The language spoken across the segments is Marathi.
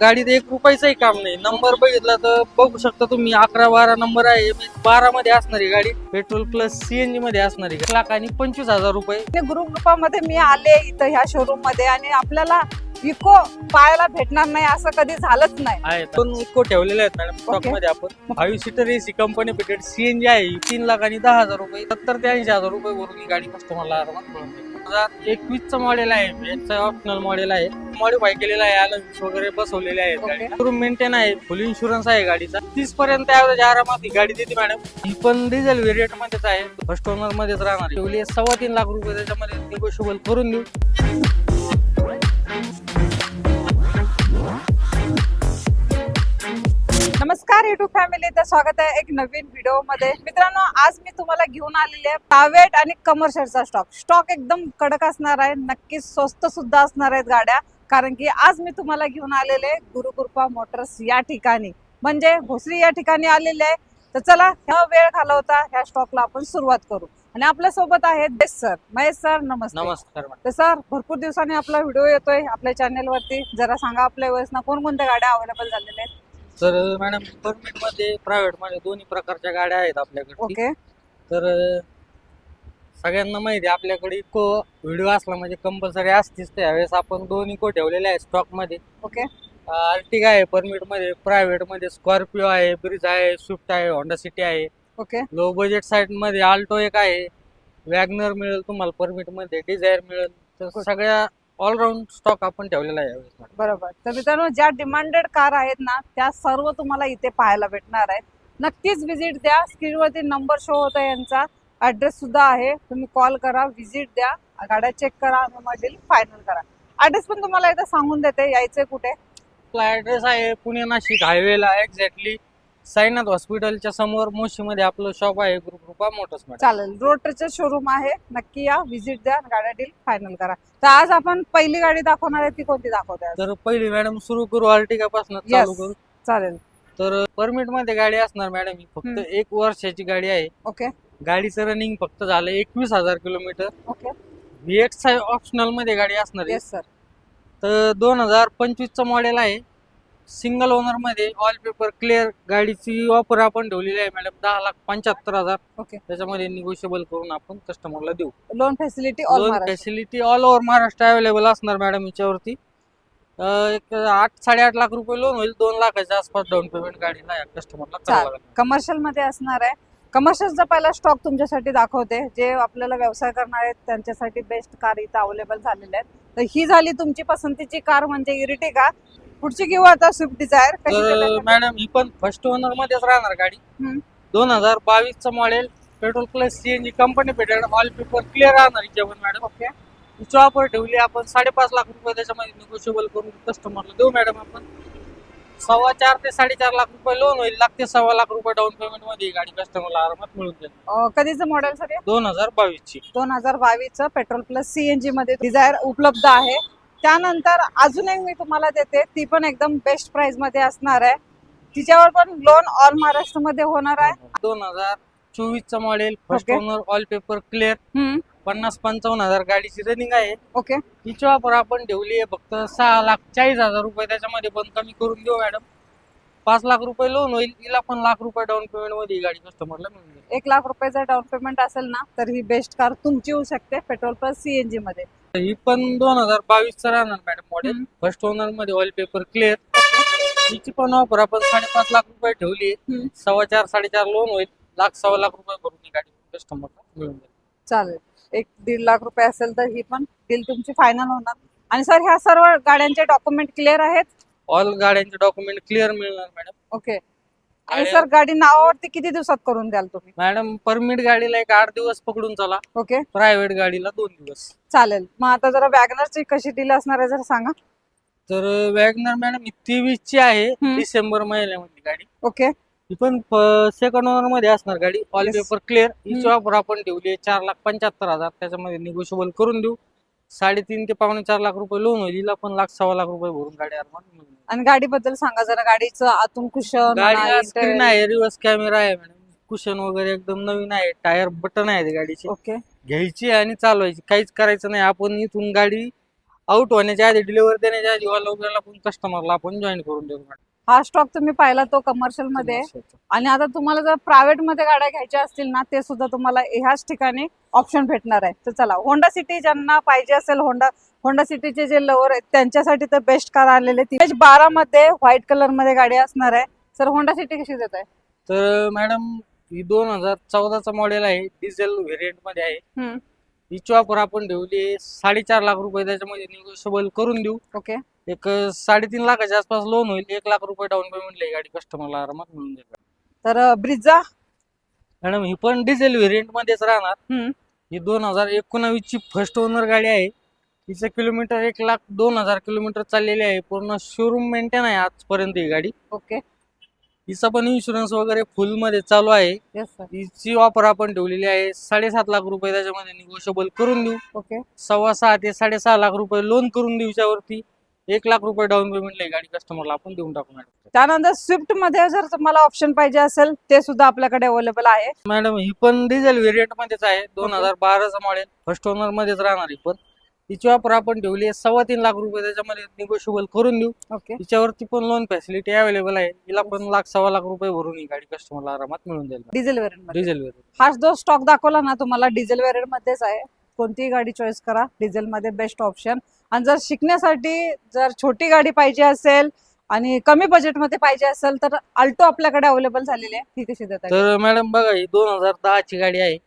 गाडीत 1 रुपयाचाही काम नाही. नंबर बघितला तर बघू शकता तुम्ही 11-12 नंबर आहे. 12 मध्ये असणारी गाडी, पेट्रोल प्लस सीएनजी मध्ये असणारी 1,25,000 रुपये. ग्रुप ग्रुपामध्ये मी आले इथं ह्या शोरूम मध्ये आणि आपल्याला इको पाहायला भेटणार नाही असं कधी झालंच नाही. आहे 2 इको ठेवलेले आहेत मॅडम स्टॉक Okay. मध्ये. आपण 5 seater AC company fitted CNG आहे. 3,10,000 रुपये, 70,000 ते 80,000 रुपये भरून ही गाडी कस्टमरला आरामात मिळून जाईल. 2021 चं मॉडेल आहे. ऑप्शनल मॉडेल आहे. मॉडिफाय केलेला आहे. अलॉय्स वगैरे बसवलेले आहेत. Okay. गाडी पूर्ण मेंटेन आहे. फुल इन्शुरन्स आहे गाडीचा. 30 पर्यंत ऍव्हरेज आरामात ही गाडी देते मॅडम. ही पण डिझेल व्हेरियंट मध्येच आहे. फर्स्ट ओनर मध्येच राहणार. 3.25 लाख रुपये त्याच्यामध्ये निगोशिएबल करून देऊ. नमस्कार युट्यूब फॅमिली, स्वागत आहे एक नवीन व्हिडिओ मध्ये. मित्रांनो, आज मी तुम्हाला घेऊन आलेले आहे प्रायव्हेट आणि कमर्शियलचा स्टॉक एकदम कडक असणार आहे. नक्कीच स्वस्त सुद्धा असणार आहेत गाड्या, कारण की आज मी तुम्हाला घेऊन आलेले गुरुकृपा मोटर्स या ठिकाणी, म्हणजे भोसरी या ठिकाणी आलेले आहे. तर चला, ह्या वेळ घालवता ह्या स्टॉकला आपण सुरुवात करू. आणि आपल्या सोबत आहेत महेश सर. नमस्ते. नमस्कार मॅडम. तर सर, भरपूर दिवसांनी आपला व्हिडिओ येतोय आपल्या चॅनल वरती. जरा सांगा आपल्या वेळेस कोणकोणत्या गाड्या अवेलेबल झालेल्या आहेत? तर मॅडम, परमिट मध्ये प्रायव्हेट मध्ये दोन्ही प्रकारच्या गाड्या आहेत आपल्याकडे. ओके. तर सगळ्यांना माहिती आहे आपल्याकडे इको व्हिडिओ असला म्हणजे कंपल्सरी असतीच. त्यावेळेस आपण 2 इको ठेवलेले आहे स्टॉक मध्ये. ओके. अर्टिगा आहे परमिट मध्ये, प्रायव्हेट मध्ये स्कॉर्पिओ आहे, ब्रिज आहे, स्विफ्ट आहे, होंडा सिटी आहे. ओके. लो बजेट साईड मध्ये आल्टो एक आहे, वॅगनर मिळेल तुम्हाला परमिट मध्ये, डिझायर मिळेल. तर सगळ्या ऑलराऊंड स्टॉक आपण ठेवलेला आहे यावेळेस मॅडम. बरोबर. तर मित्रांनो, ज्या डिमांडेड कार आहेत ना, त्या सर्व तुम्हाला इथे पाहायला भेटणार आहेत. नक्कीच व्हिजिट द्या. स्क्रीनवरती नंबर शो होता यांचा, ऍड्रेस सुद्धा आहे. तुम्ही कॉल करा, व्हिजिट द्या, गाड्या चेक करा आणि मग डील फायनल करा. ऍड्रेस पण तुम्हाला इथं सांगून देते. यायचंय कुठे? आपला ऍड्रेस आहे पुणे नाशिक हायवेला एक्झॅक्टली साईनाथ हॉस्पिटलच्या समोर मोशीमध्ये आपलं शॉप आहे गुरुकृपा मोटर्स मॅडम. चालेल. रोड टचचं शोरूम आहे. नक्की या, व्हिजिट द्या, गाड्या डील फायनल करा. तर आज आपण पहिली गाडी दाखवणार आहे, ती कोणती दाखवते? तर पहिली मॅडम सुरू करू, अर्टिगा पासून चालू करू. चालेल. तर परमिट मध्ये गाडी असणार मॅडम. ही फक्त 1 वर्षाची गाडी आहे. ओके. गाडीचं रनिंग फक्त झालं 21,000 किलोमीटर. ओके. VX ऑप्शनल मध्ये गाडी असणार आहे. Yes sir. तर 2025 मॉडेल आहे. सिंगल ओनर मध्ये, ऑल पेपर क्लिअर. गाडीची ऑफर आपण ठेवलेली आहे मॅडम 10,75,000. ओके. त्याच्यामध्ये निगोशिएबल करून आपण कस्टमरला देऊ. Loan facility all loan Maharashtra. Facility all over Maharashtra available असणार मॅडम याच्यावरती. एक 8-8.5 लाख रुपये लोन होईल. 2 लाखाच्या आसपास डाऊन पेमेंट गाडीला या कस्टमरला करावं लागेल. कमर्शियल मध्ये असणार आहे. कमर्शियलचा पहिला स्टॉक तुमच्यासाठी दाखवते, जे आपल्याला व्यवसाय करणार आहेत त्यांच्यासाठी बेस्ट कार इथं अवेलेबल झालेल्या आहेत. तर ही झाली तुमची पसंतीची कार, म्हणजे इरिटिगा. पुढची घेऊ आता स्विफ्ट डिझायर. तर मॅडम, ही पण फर्स्ट ओनर मध्येच राहणार गाडी. 2022 model, petrol plus CNG company fitted, all paper clear राहणार हिच्यावर मॅडम. ओके. हिची ऑफर ठेवली आपण 5.5 लाख रुपये. त्याच्यामध्ये निगोशिएबल करून कस्टमरला देऊ मॅडम आपण. 4.25 ते 4.5 लाख रुपये लोन होईल. 1 ते 1.25 लाख रुपये डाऊन पेमेंट मध्ये गाडी कस्टमरला आरामात मिळून जाईल. कधीचं मॉडेल सर? 2022 ची. 2022 पेट्रोल प्लस सीएनजी मध्ये डिझायर उपलब्ध आहे. त्यानंतर अजून एक मी तुम्हाला देते, ती पण एकदम बेस्ट प्राइस मध्ये असणार आहे. तिच्यावर पण लोन ऑल महाराष्ट्र मध्ये होणार आहे. 2024 model, first Okay. Owner, all paper clear. 50-55,000 गाडीची रनिंग आहे. ओके. हिची ऑफर आपण ठेवली आहे फक्त 6,40,000 रुपये. त्याच्यामध्ये पण कमी करून देऊ मॅडम. 5 लाख रुपये लोन होईल. हिला पण 1 लाख रुपये डाऊन पेमेंट मध्ये ही गाडी कस्टमरला मिळून जाईल. 1 लाख रुपयाचा डाऊन पेमेंट असेल ना, तर ही बेस्ट कार तुमची होऊ शकते पेट्रोल प्लस सीएनजी मध्ये. ही पण 2022 राहणार मॅडम मॉडेल. फर्स्ट ओनर मध्ये, ऑल पेपर क्लिअर. हिची पण ऑफर आपण 5.5 लाख रुपये ठेवली आहे. 4.25-4.5 लोन होईल. 1,00,000-1.25 लाख रुपये भरून ही गाडी कस्टमरला मिळून जाईल. चालेल. 1-1.5 लाख रुपये असेल तर ही पण डील तुमची फायनल होणार. आणि सर, ह्या सर्व गाड्यांचे डॉक्युमेंट क्लिअर आहेत? ऑल गाड्यांचे डॉक्युमेंट क्लिअर मिळणार मॅडम. ओके. आणि सर, गाडी नावावरती किती दिवसात करून द्याल तुम्ही? मॅडम, परमिट गाडीला 8 दिवस पकडून चला. ओके. प्रायव्हेट गाडीला 2 दिवस. चालेल. मग आता जरा वॅगनरची कशी डील असणार आहे जरा सांगा. तर वॅगनर मॅडम 23 ची आहे. डिसेंबर महिन्यामध्ये गाडी. ओके. ही पण सेकंड ओनर मध्ये असणार गाडी. All Yes. Paper clear. हिची ऑफर आपण ठेवली आहे 4,75,000. त्याच्यामध्ये निगोशिएबल करून देऊ. 3.5 ते 4.25 लाख रुपये लोन होईल. हिला पण 1,00,000-1.25 लाख रुपये भरून गाडी आरामात मिळून जाईल. आणि गाडीबद्दल सांगा जरा. गाडीचं आतून कुशन, गाडीला स्क्रीन आहे, रिव्हर्स कॅमेरा आहे मॅडम. कुशन वगैरे एकदम नवीन आहे. टायर बटन आहे गाडीचे. ओके. घ्यायची आणि चालवायची, काहीच करायचं नाही. आपण इथून गाडी आउट होण्याच्या आधी, डिलिव्हरी देण्याच्या आधी वगैरे पण कस्टमरला आपण जॉईन करून देऊ मॅडम. हा स्टॉक तुम्ही पाहिला तो कमर्शियल मध्ये आहे. आणि आता तुम्हाला जर प्रायव्हेट मध्ये गाड्या घ्यायच्या असतील ना, ते सुद्धा तुम्हाला ह्याच ठिकाणी ऑप्शन भेटणार आहे. तर चला, होंडा सिटी ज्यांना पाहिजे असेल, होंडा सिटीचे जे लवर आहेत त्यांच्यासाठी तर बेस्ट कार आलेले. 12 मध्ये व्हाईट कलर मध्ये गाडी असणार आहे. सर, होंडा सिटी कशी देत आहे? तर मॅडम ही 2014चा मॉडेल आहे, डिझेल व्हेरियंट मध्ये आहे. हिची ऑफर आपण ठेवली 4.5 लाख रुपये, त्याच्यामध्ये निगोशिएबल करून देऊ. ओके. एक 3.5 लाखाच्या आसपास लोन होईल. 1 लाख रुपये डाऊन पेमेंट गाडी कस्टमरला आरामात मिळून जाईल. तर ब्रिझा मॅडम ही पण डिझेल व्हेरियंट मध्येच राहणार. ही 2019 ची फर्स्ट ओनर गाडी आहे. तिचं किलोमीटर 1,02,000 किलोमीटर चाललेली आहे. पूर्ण शोरूम मेंटेन आहे आजपर्यंत ही गाडी. ओके. हिचा पण इन्शुरन्स वगैरे फुल मध्ये चालू आहे. Yes sir. हिची ऑफर आपण ठेवलेली आहे 7.5 लाख रुपये, त्याच्यामध्ये निगोशिएबल करून देऊ. ओके. 6.25 ते 6.5 लाख रुपये लोन करून देऊ. याच्यावरती 1 लाख रुपये डाऊन पेमेंट गाडी कस्टमरला आपण देऊन टाकू मॅडम. त्यानंतर स्विफ्ट मध्ये जर तुम्हाला ऑप्शन पाहिजे असेल, ते सुद्धा आपल्याकडे अवेलेबल आहे. मॅडम ही पण डिझेल व्हेरियंट मध्येच आहे. 2012चा मॉडेल, फर्स्ट ओनर मध्येच राहणार ही पण. हिची ऑफर आपण ठेवली आहे 3.25 लाख रुपये, त्याच्यामध्ये निगोशिएबल करून देऊ. ओके. हिच्यावरती पण लोन फॅसिलिटी अवेलेबल आहे. हिला पण 1.25 लाख रुपये भरून ही गाडी कस्टमरला आरामात मिळून जाईल. डिझेल वेरियंट मध्ये. Diesel variant. हा जो स्टॉक दाखवला ना तुम्हाला, डिझेल वेरियंट मध्येच आहे. कोणतीही गाडी चॉईस करा, डिझेल मध्ये बेस्ट ऑप्शन. आणि जर शिकण्यासाठी जर छोटी गाडी पाहिजे असेल आणि कमी बजेट मध्ये पाहिजे असेल, तर अल्टो आपल्याकडे अवेलेबल झालेली आहे. ती कशी देतात? तर मॅडम बघा, ही 2010 ची गाडी आहे.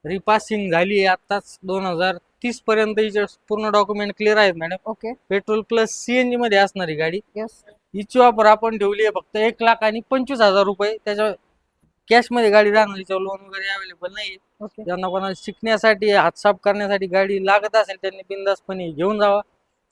रिपासिंग झाली आहे आताच. 2030 पर्यंत हिचे पूर्ण डॉक्युमेंट क्लिअर आहेत madam. Okay. Petrol plus CNG मध्ये असणारी गाडी. येस. हिची ऑफर आपण ठेवली आहे फक्त 1,25,000 रुपये. त्याच्या कॅश मध्ये गाडी राहणार. हिच्यावर लोन वगैरे अवेलेबल नाही. ओके. ज्यांना कोणाला शिकण्यासाठी, हात साफ करण्यासाठी गाडी लागत असेल, त्यांनी बिंदासपणे घेऊन जावा.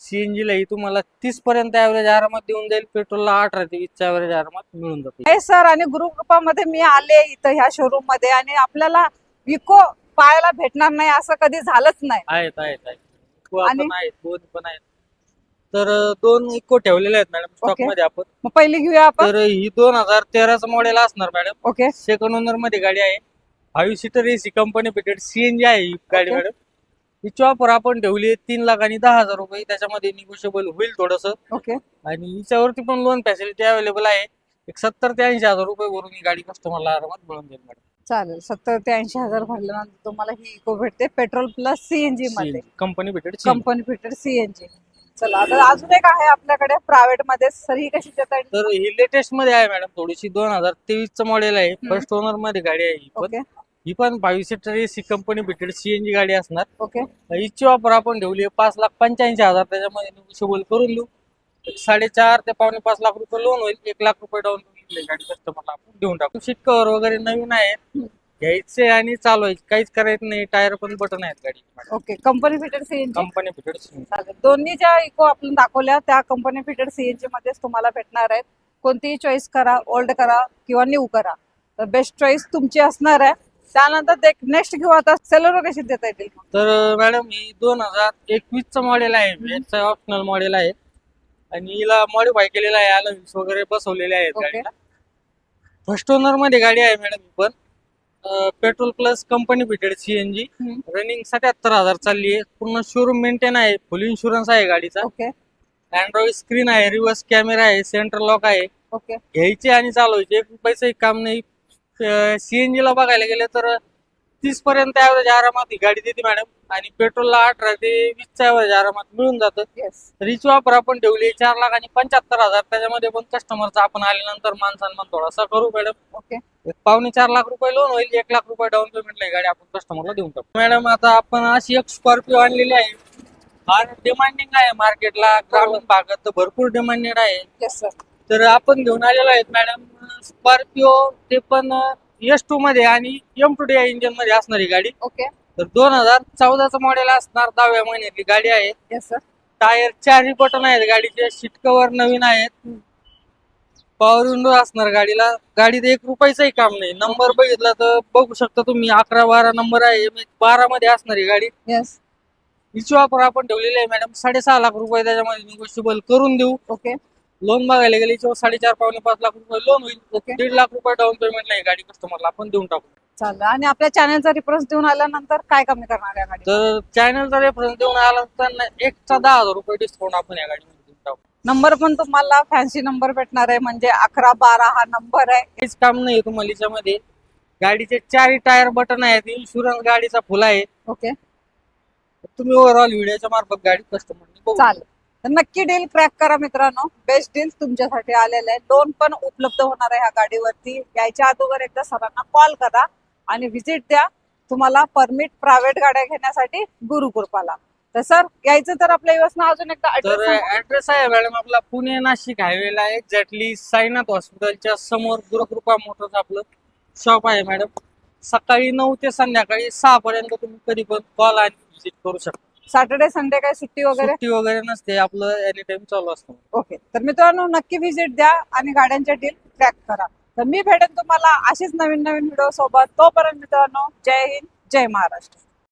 सीएनजी ला ही तुम्हाला 30 पर्यंत ऍव्हरेज आरामात देऊन जाईल. पेट्रोलला 18 ते 20 ऍव्हरेज आरामात मिळून जाते. सर, आणि ग्रुपमध्ये मी आले इथं ह्या शोरूम मध्ये, आणि आपल्याला इको पाहायला भेटणार नाही असं कधी झालंच नाही. आहेत इको पण आहेत, दोन पण आहेत. तर 2 इको ठेवलेले आहेत मॅडम स्टॉक ओके. मध्ये आपण. मग पहिली घेऊया आपण. तर ही 2013चा मॉडेल असणार मॅडम. ओके. सेकंड ओनर मध्ये गाडी आहे. 5 seater AC company fitted CNG आहे ही गाडी ओके. मॅडम. हिची ऑफर आपण ठेवली आहे 3,10,000 रुपये, त्याच्यामध्ये निगोशिएबल होईल थोडस. ओके. आणि हिच्यावरती पण लोन फॅसिलिटी अवेलेबल आहे. एक 70 ते 80,000 रुपये वरून ही गाडी कस्टमरला आरामात मिळून जाईल मॅडम. चालेल. 70 ते 80,000 भरल्यानंतर तुम्हाला ही इको भेटते, पेट्रोल प्लस सीएनजी मध्ये. Company fitted. Company fitted CNG. चला, आता अजून एक आहे आपल्याकडे प्रायव्हेट मध्ये. सर, ही कशी देता येईल? तर ही लेटेस्ट मध्ये आहे मॅडम. थोडीशी 2023चं मॉडेल आहे. फर्स्ट ओनर मध्ये गाडी आहे ही पण. ओके. ही पण 5 seater AC company fitted CNG गाडी असणार. ओके. हिची ऑफर आपण ठेवली आहे 5,85,000, त्याच्यामध्ये निगोशिएबल करून देऊ. 4.5 ते 5.5 लाख रुपये लोन होईल. 1 लाख रुपये डाऊन पेमेंट गाडी कस्टमरला आपण देऊन टाकू. सीट कव्हर वगैरे नवीन आहे, घ्यायचे आणि चालवायचे, काहीच करायचं नाही. टायर पण बटन आहेत गाडी. Okay. Company fitted CNG. Company fitted. चालेल. दोन्ही ज्या इको आपण दाखवल्या त्या कंपनी फिटेड सीएनजी मध्येच तुम्हाला भेटणार आहेत. कोणतीही चॉईस करा, ओल्ड करा किंवा न्यू करा, तर बेस्ट चॉईस तुमची असणार आहे. त्यानंतर नेक्स्ट घेऊ आता, सेलेरो कशी देता येतील? तर मॅडम ही 2021चं मॉडेल आहे. ऑप्शनल मॉडेल आहे आणि हिला मॉडिफाय केलेला आहे. अलाउन्स वगैरे बसवलेले आहेत गाडीला. फर्स्ट ओनर मध्ये गाडी आहे मॅडम ही पण. Petrol plus company fitted CNG. Running 77,000 चालली आहे. पूर्ण शोरूम मेंटेन आहे. फुल इन्शुरन्स आहे गाडीचा. ओके. अँड्रॉइड स्क्रीन आहे, रिव्हर्स कॅमेरा आहे, सेंटर लॉक आहे. ओके. घ्यायचे आणि चालवायचे, 1 रुपयाचंही काम नाही. सीएनजी ला बघायला गेले तर 30 पर्यंत ऍव्हरेज आरामात ही गाडी देते मॅडम. आणि पेट्रोलला 18 ते 20 ऍव्हरेज आरामात मिळून जातं. तर हिची ऑफर आपण ठेवली 4,75,000, त्याच्यामध्ये पण कस्टमरचा आपण आल्यानंतर मान सन्मान थोडासा करू मॅडम. ओके. 4.25 लाख रुपये लोन होईल. 1 लाख रुपये डाऊन पेमेंटला गाडी आपण कस्टमरला देऊन टाकू मॅडम. आता आपण अशी एक स्कॉर्पिओ आणलेली आहे. फार डिमांडिंग आहे मार्केटला, ग्रामीण भागात तर भरपूर डिमांडेड आहे. Yes sir. तर आपण घेऊन आलेलो आहेत मॅडम स्कॉर्पिओ, ते पण S2 मध्ये आणि M2DI इंजिन मध्ये असणारी गाडी. ओके. तर 2014चं मॉडेल असणार. 10व्या महिन्यातली गाडी आहे. Yes sir. टायर 4 बटन आहेत गाडीचे. सीट कव्हर नवीन आहेत. पॉवर विंडो असणार गाडीला. गाडीत 1 रुपयाचंही काम नाही. नंबर बघितला तर बघू शकता तुम्ही, 11-12 नंबर आहे. 12 मध्ये असणारी गाडी. येस. हिची ऑफर आपण ठेवलेली आहे मॅडम 6.5 लाख रुपये, त्याच्यामध्ये निगोशिएबल करून देऊ. ओके. लोन बघायला गेले 4.5-5.5 लाख रुपये लोन होईल. ओके. 1.5 लाख रुपये डाऊन पेमेंटला ही गाडी कस्टमरला आपण देऊन टाकू. चालेल. आणि आपल्या चॅनलचा रेफरन्स देऊन आल्यानंतर काय कमी करणार या गाडी? तर चॅनलचा रेफरन्स देऊन आला तर एक्स्ट्रा 10,000 रुपये डिस्काउंट आपण या गाडीमध्ये देऊन टाकू. नंबर पण तुम्हाला फॅन्सी नंबर भेटणार आहे, म्हणजे 11-12 हा नंबर आहे. काहीच काम नाही तुम्हाला याच्यामध्ये. गाडीचे 4 टायर बटन आहेत, इन्शुरन्स गाडीचा फुल आहे. ओके, तुम्ही ओव्हरऑल व्हिडिओच्या मार्फत गाडी कस्टमरने बघू. चालेल. तर नक्की डील क्रॅक करा मित्रांनो. बेस्ट डील तुमच्यासाठी आलेलं आहे. लोन पण उपलब्ध होणार आहे ह्या गाडीवरती. यायच्या अगोदर एकदा सरांना कॉल करा आणि व्हिजिट द्या तुम्हाला परमिट प्रायव्हेट गाड्या घेण्यासाठी गुरुकृपाला. तर सर यायचं तर आपल्या व्यवस्था अजून एकदा तर address सांगा. ऍड्रेस आहे मॅडम आपला पुणे नाशिक हायवेला एक्झॅक्टली साईनाथ हॉस्पिटलच्या समोर गुरुकृपा मोटर्स आपलं शॉप आहे मॅडम. सकाळी 9 ते संध्याकाळी 6 पर्यंत तुम्ही कधी पण कॉल आणि व्हिजिट करू शकता. सॅटर्डे संडे काय सुट्टी वगैरे? सुट्टी वगैरे नसते, आपलं एनी टाइम चालू असतं. ओके, तर मित्रांनो नक्की व्हिजिट द्या आणि गाड्यांच्या डील क्रॅक करा. तर मी भेटेन तुम्हाला अशीच नवीन नवीन व्हिडिओ सोबत. तोपर्यंत मित्रांनो जय हिंद, जय महाराष्ट्र.